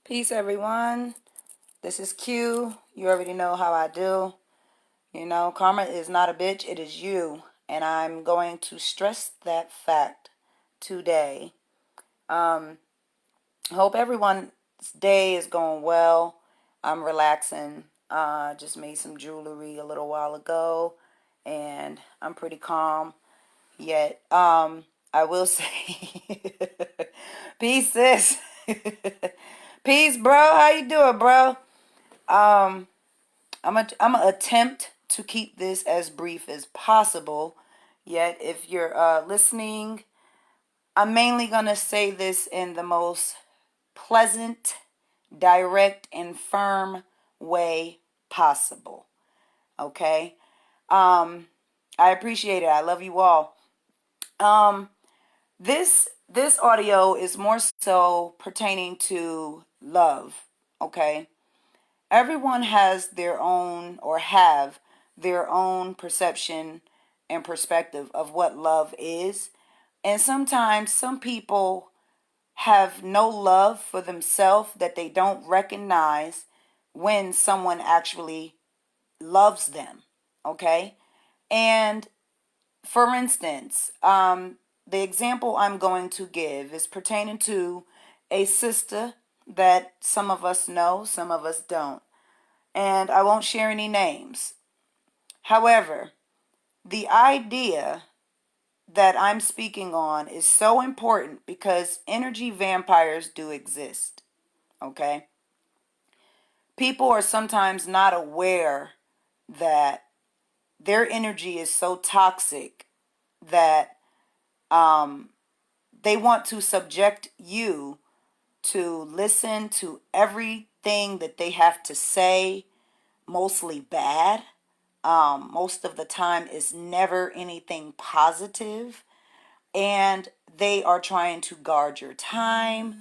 Peace, everyone. This is Q. You already know how I do. Karma is not a bitch, it is you. And I'm going to stress that fact today. Hope everyone's day is going well. I'm relaxing. Just made some jewelry a little while ago, and I'm pretty calm. Yet, I will say, peace, sis. Peace, bro. How you doing, bro? Um, I'm gonna attempt to keep this as brief as possible. Yet, if you're listening, I'm mainly gonna say this in the most pleasant, direct, and firm way possible. Okay. I appreciate it. I love you all. Um, this audio is more so pertaining to love. Okay. Everyone has their own or have their own perception and perspective of what love is. And sometimes some people have no love for themselves, that they don't recognize when someone actually loves them. Okay. And for instance, the example I'm going to give is pertaining to a sister that some of us know, some of us don't. And I won't share any names. However, the idea that I'm speaking on is so important because energy vampires do exist. Okay? People are sometimes not aware that their energy is so toxic that they want to subject you to listen to everything that they have to say, mostly bad. Most of the time is never anything positive, and they are trying to guard your time.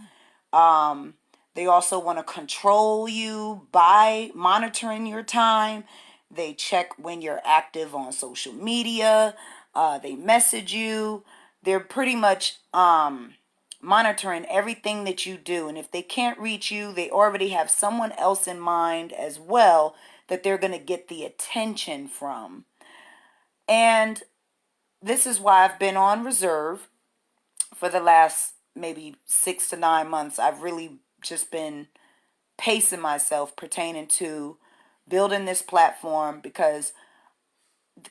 They also want to control you by monitoring your time. They check when you're active on social media. They message you. They're pretty much monitoring everything that you do. And if they can't reach you, they already have someone else in mind as well that they're going to get the attention from. And this is why I've been on reserve for the last maybe 6 to 9 months. I've really just been pacing myself pertaining to building this platform, because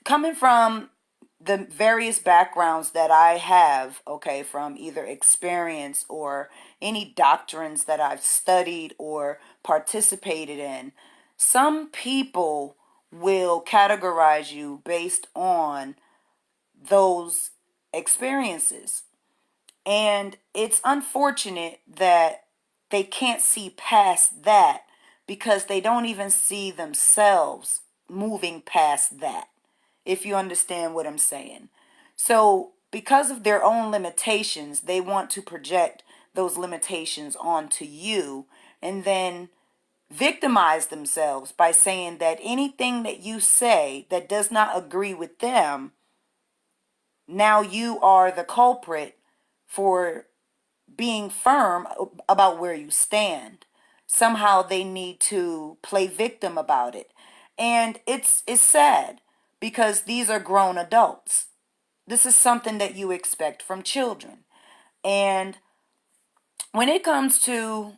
coming from the various backgrounds that I have, okay, from either experience or any doctrines that I've studied or participated in, some people will categorize you based on those experiences. And it's unfortunate that they can't see past that, because they don't even see themselves moving past that, if you understand what I'm saying. So, because of their own limitations, they want to project those limitations onto you and then victimize themselves by saying that anything that you say that does not agree with them, now you are the culprit for being firm about where you stand. Somehow they need to play victim about it. And it's sad, because these are grown adults. This is something that you expect from children. And when it comes to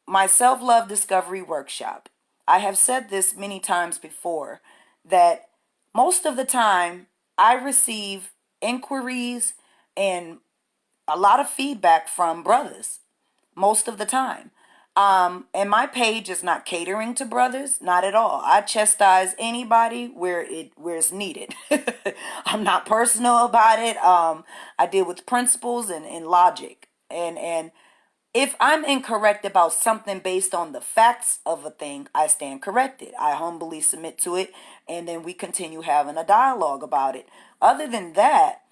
my self-love discovery workshop, I have said this many times before, that most of the time I receive inquiries and a lot of feedback from brothers, most of the time. And my page is not catering to brothers, not at all. I chastise anybody where it's needed. I'm not personal about it. I deal with principles and logic. And if I'm incorrect about something based on the facts of a thing, I stand corrected. I humbly submit to it, and then we continue having a dialogue about it. Other than that,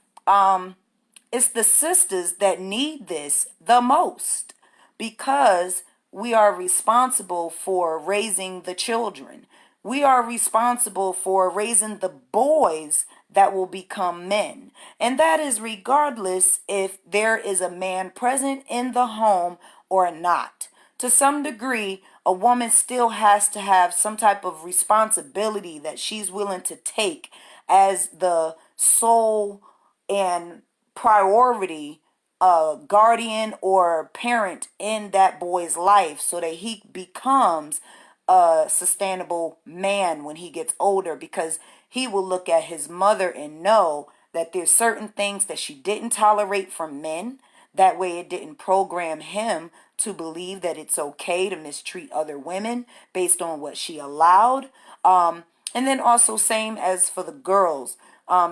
it's the sisters that need this the most, because we are responsible for raising the children. We are responsible for raising the boys that will become men. And that is regardless if there is a man present in the home or not. to some degree, a woman still has to have some type of responsibility that she's willing to take as the sole and priority guardian or parent in that boy's life, so that he becomes a sustainable man when he gets older, because he will look at his mother and know that there's certain things that she didn't tolerate from men. That way it didn't program him to believe that it's okay to mistreat other women based on what she allowed. And then also same as for the girls.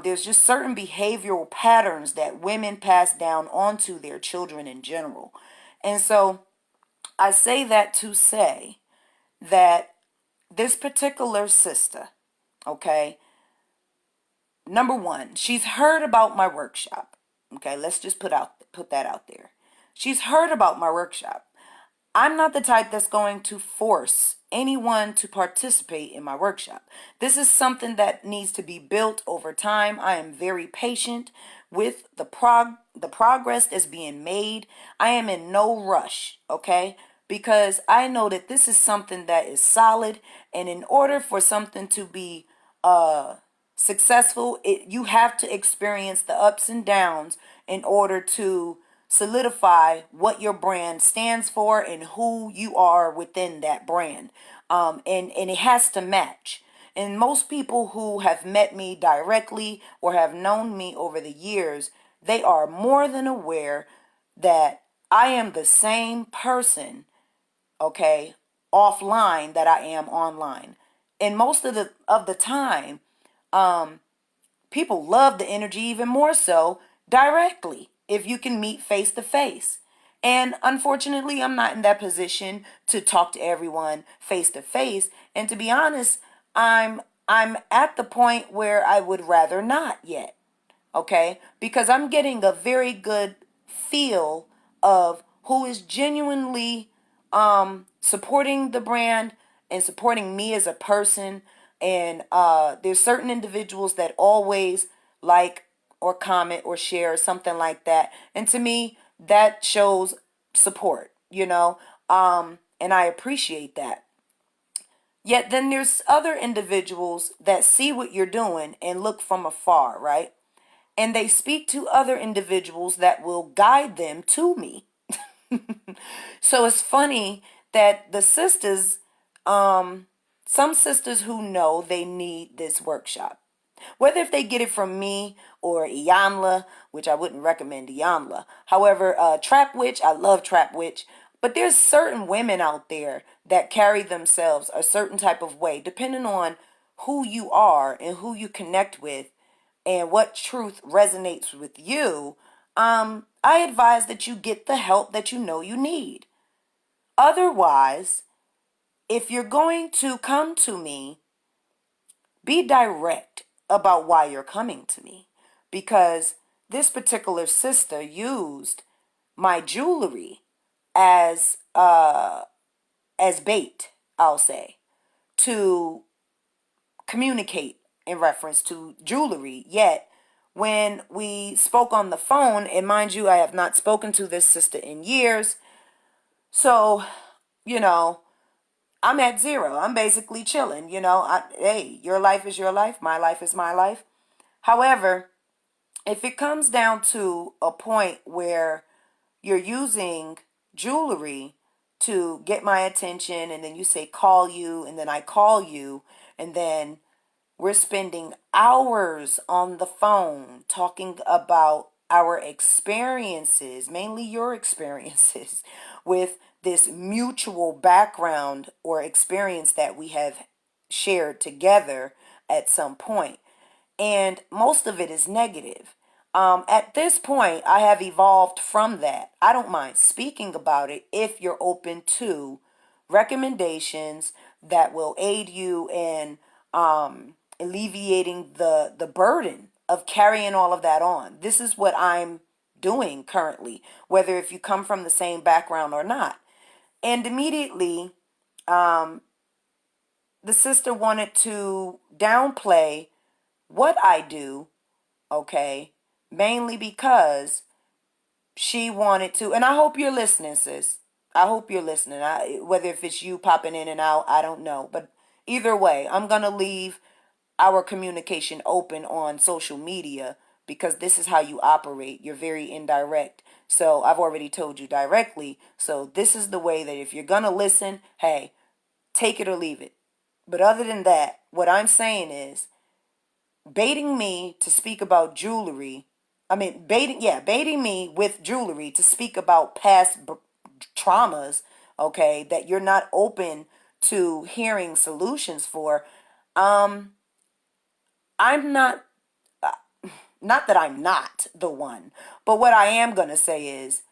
There's just certain behavioral patterns that women pass down onto their children in general. And so I say that to say that this particular sister, okay, number one, she's heard about my workshop. Okay, let's just put that out there. She's heard about my workshop. I'm not the type that's going to force anyone to participate in my workshop. This is something that needs to be built over time. I am very patient with the progress that's being made. I am in no rush, okay? Because I know that this is something that is solid, and in order for something to be successful, you have to experience the ups and downs in order to solidify what your brand stands for and who you are within that brand. And it has to match. And most people who have met me directly or have known me over the years, they are more than aware that I am the same person, okay, offline that I am online. And most of the time, people love the energy even more so directly if you can meet face to face. And unfortunately, I'm not in that position to talk to everyone face to face. And to be honest, I'm at the point where I would rather not yet. Okay? Because I'm getting a very good feel of who is genuinely supporting the brand and supporting me as a person. And there's certain individuals that always like or comment or share or something like that. And to me, that shows support, and I appreciate that. Yet then there's other individuals that see what you're doing and look from afar, right? And they speak to other individuals that will guide them to me. So it's funny that the sisters, some sisters who know they need this workshop, whether if they get it from me or Iyanla, which I wouldn't recommend Iyanla. However, Trap Witch, I love Trap Witch. But there's certain women out there that carry themselves a certain type of way, depending on who you are and who you connect with and what truth resonates with you. I advise that you get the help that you know you need. Otherwise, if you're going to come to me, be direct about why you're coming to me. Because this particular sister used my jewelry as bait, I'll say, to communicate in reference to jewelry. Yet when we spoke on the phone, and mind you, I have not spoken to this sister in years, so you know I'm at zero. I'm basically chilling. Hey, your life is your life, my life is my life. However, if it comes down to a point where you're using jewelry to get my attention, and then you say call you, and then I call you, and then we're spending hours on the phone talking about our experiences, mainly your experiences, with this mutual background or experience that we have shared together at some point. And most of it is negative. At this point, I have evolved from that. I don't mind speaking about it if you're open to recommendations that will aid you in alleviating the burden of carrying all of that on. This is what I'm doing currently, whether if you come from the same background or not. And immediately, the sister wanted to downplay what I do, okay, mainly because she wanted to, and I hope you're listening, sis. I hope you're listening. Whether if it's you popping in and out, I don't know. But either way, I'm going to leave our communication open on social media because this is how you operate. You're very indirect. So I've already told you directly. So this is the way that if you're going to listen, hey, take it or leave it. But other than that, what I'm saying is baiting me to speak about jewelry. Baiting me with jewelry to speak about past traumas, okay, that you're not open to hearing solutions for. Um, I'm not that I'm not the one, but what I am going to say is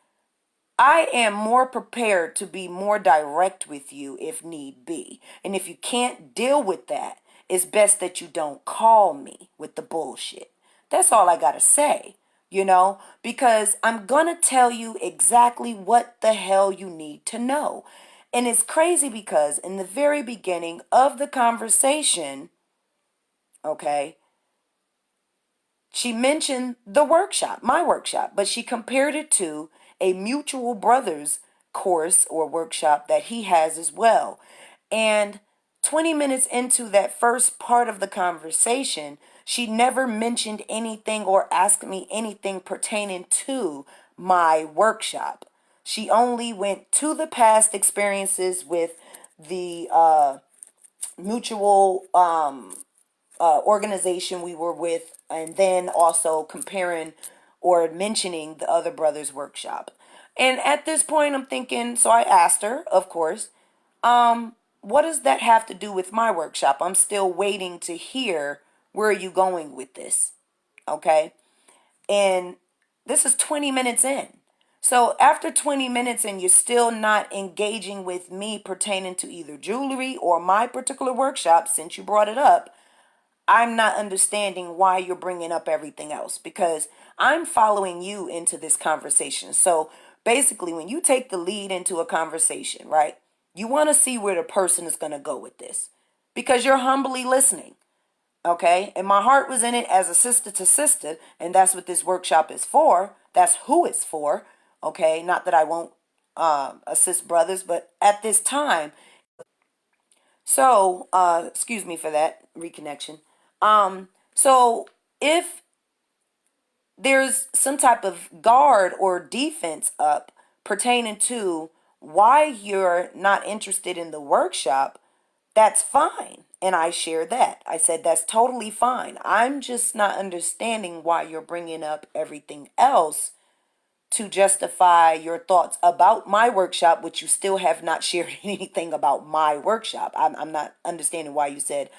I am more prepared to be more direct with you if need be. And if you can't deal with that, it's best that you don't call me with the bullshit. That's all I got to say, because I'm going to tell you exactly what the hell you need to know. And it's crazy because in the very beginning of the conversation, okay, she mentioned the workshop, my workshop, but she compared it to a mutual brothers course or workshop that he has as well. And 20 minutes into that first part of the conversation, she never mentioned anything or asked me anything pertaining to my workshop. She only went to the past experiences with the mutual organization we were with, and then also comparing or mentioning the other brothers workshop. And at this point I'm thinking, so I asked her, of course, what does that have to do with my workshop? I'm still waiting to hear where are you going with this. Okay. And this is 20 minutes in. So after 20 minutes and you're still not engaging with me pertaining to either jewelry or my particular workshop, since you brought it up, I'm not understanding why you're bringing up everything else, because I'm following you into this conversation. So basically, when you take the lead into a conversation, right, you want to see where the person is going to go with this because you're humbly listening. Okay. And my heart was in it as a sister to sister. And that's what this workshop is for. That's who it's for. Okay. Not that I won't assist brothers, but at this time, so, excuse me for that reconnection. So if there's some type of guard or defense up pertaining to why you're not interested in the workshop, that's fine. And I share that. I said, that's totally fine. I'm just not understanding why you're bringing up everything else to justify your thoughts about my workshop, which you still have not shared anything about my workshop. I'm not understanding why you said,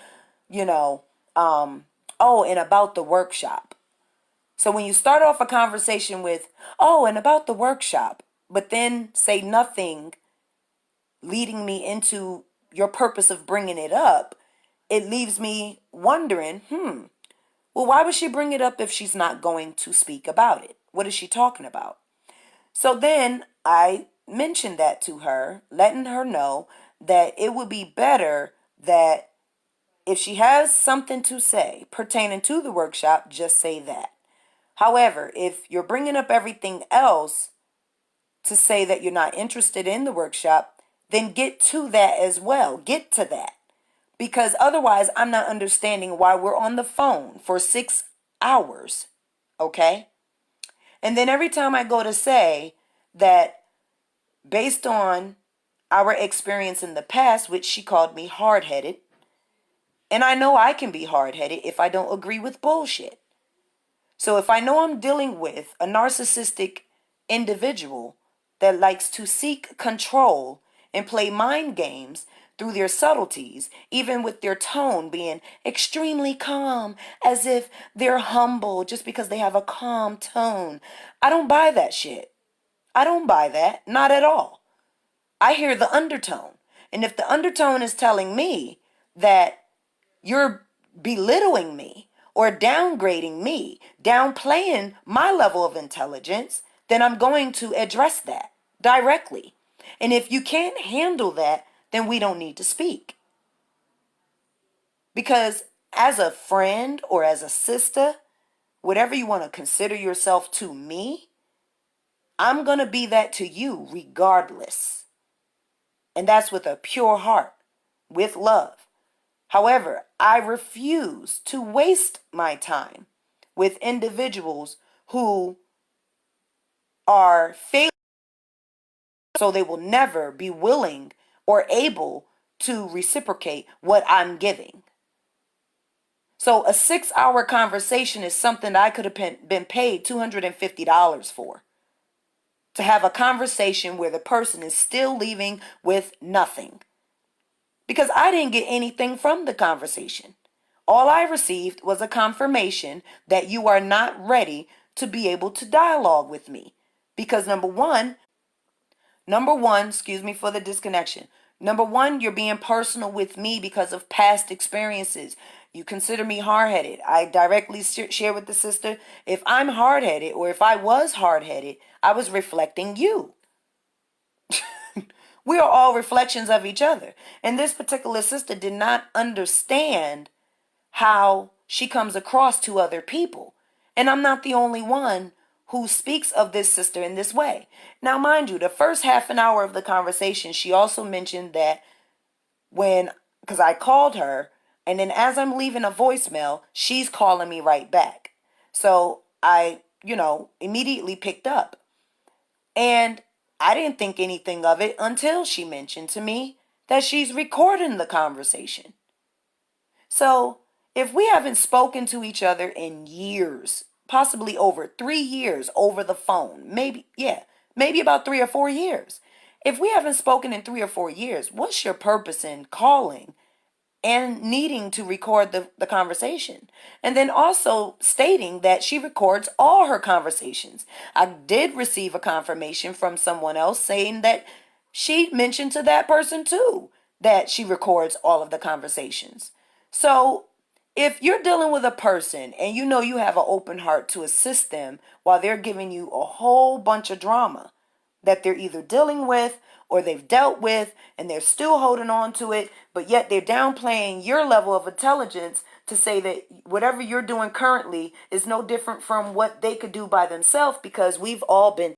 you know, oh, and about the workshop. So when you start off a conversation with, oh, and about the workshop, but then say nothing leading me into your purpose of bringing it up, it leaves me wondering, well, why would she bring it up if she's not going to speak about it? What is she talking about? So then I mentioned that to her, letting her know that it would be better that if she has something to say pertaining to the workshop, just say that. However, if you're bringing up everything else to say that you're not interested in the workshop, then get to that as well. Get to that. Because otherwise, I'm not understanding why we're on the phone for 6 hours. Okay? And then every time I go to say that based on our experience in the past, which she called me hard-headed, and I know I can be hard-headed if I don't agree with bullshit. So if I know I'm dealing with a narcissistic individual that likes to seek control and play mind games through their subtleties, even with their tone being extremely calm, as if they're humble just because they have a calm tone, I don't buy that shit. I don't buy that. Not at all. I hear the undertone. And if the undertone is telling me that you're belittling me or downgrading me, downplaying my level of intelligence, then I'm going to address that directly. And if you can't handle that, then we don't need to speak. Because as a friend or as a sister, whatever you want to consider yourself to me, I'm going to be that to you regardless. And that's with a pure heart, with love. However, I refuse to waste my time with individuals who are failing, so they will never be willing or able to reciprocate what I'm giving. So a 6-hour conversation is something I could have been paid $250 for. To have a conversation where the person is still leaving with nothing. Because I didn't get anything from the conversation. All I received was a confirmation that you are not ready to be able to dialogue with me. Because number one, excuse me for the disconnection. Number one, you're being personal with me because of past experiences. You consider me hard-headed. I directly share with the sister, if I'm hard-headed or if I was hard-headed, I was reflecting you. We are all reflections of each other. And this particular sister did not understand how she comes across to other people. And I'm not the only one who speaks of this sister in this way. Now, mind you, the first half an hour of the conversation, she also mentioned that because I called her, and then as I'm leaving a voicemail, she's calling me right back. So I, immediately picked up. And I didn't think anything of it until she mentioned to me that she's recording the conversation. So if we haven't spoken to each other in years, possibly over 3 years over the phone, maybe about 3 or 4 years. If we haven't spoken in 3 or 4 years, what's your purpose in calling and needing to record the conversation? And then also stating that she records all her conversations. I did receive a confirmation from someone else saying that she mentioned to that person too that she records all of the conversations. So if you're dealing with a person and you have an open heart to assist them while they're giving you a whole bunch of drama that they're either dealing with or they've dealt with and they're still holding on to it, but yet they're downplaying your level of intelligence to say that whatever you're doing currently is no different from what they could do by themselves, because we've all been